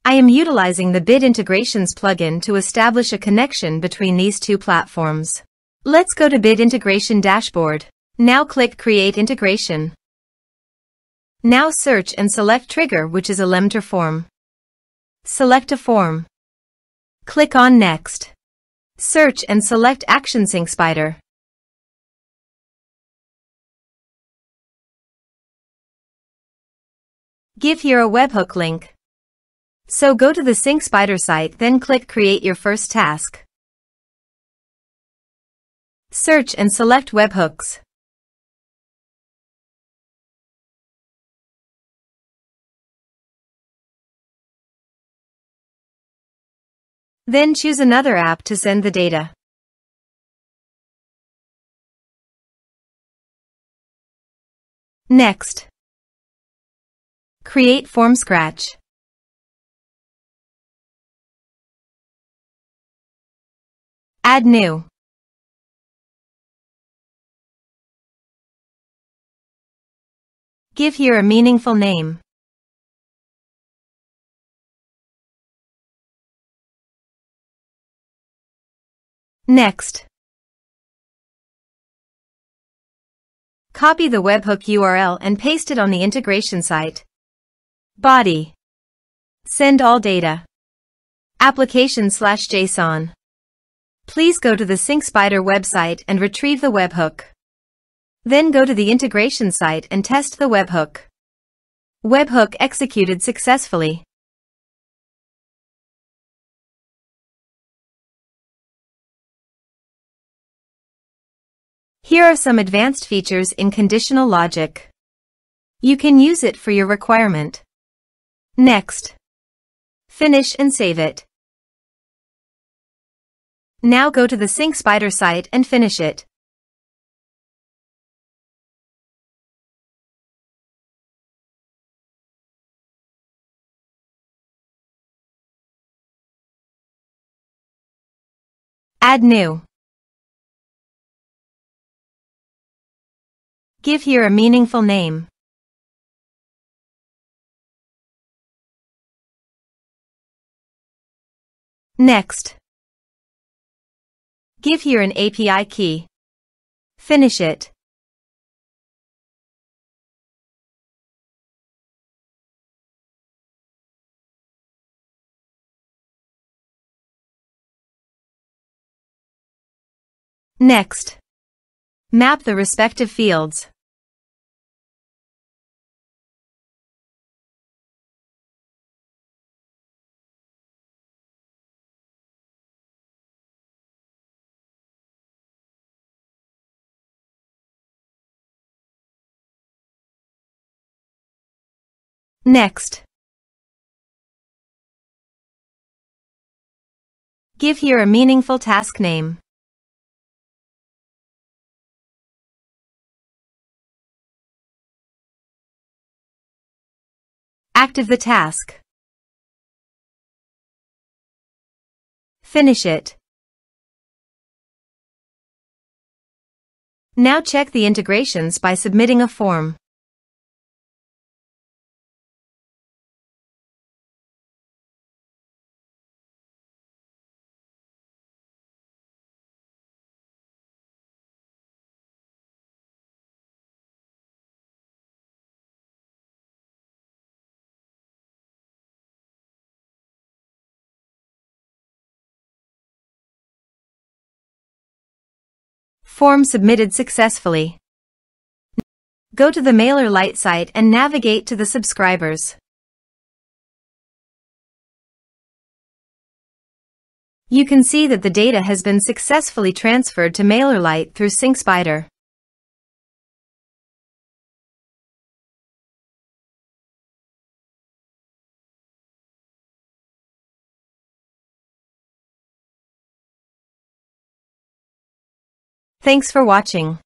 I am utilizing the Bid Integrations plugin to establish a connection between these two platforms. Let's go to Bid Integration Dashboard. Now click Create Integration. Now search and select Trigger, which is Elementor form. Select a form. Click on Next. Search and select Action Sync Spider. Give here a webhook link. So go to the Sync Spider site, then click Create your first task. Search and select webhooks. Then choose another app to send the data. Next, create form scratch. Add new. Give here a meaningful name. Next, copy the webhook URL and paste it on the integration site. Body. Send all data. Application/JSON. Please go to the Sync Spider website and retrieve the webhook. Then go to the integration site and test the webhook. Webhook executed successfully. Here are some advanced features in conditional logic. You can use it for your requirement. Next. Finish and save it. Now go to the Sync Spider site and finish it. Add new. Give here a meaningful name. Next. Give here an API key. Finish it. Next. Map the respective fields. Next. Give here a meaningful task name. Active the task. Finish it. Now check the integrations by submitting a form. Form submitted successfully. Go to the MailerLite site and navigate to the subscribers. You can see that the data has been successfully transferred to MailerLite through Sync Spider. Thanks for watching.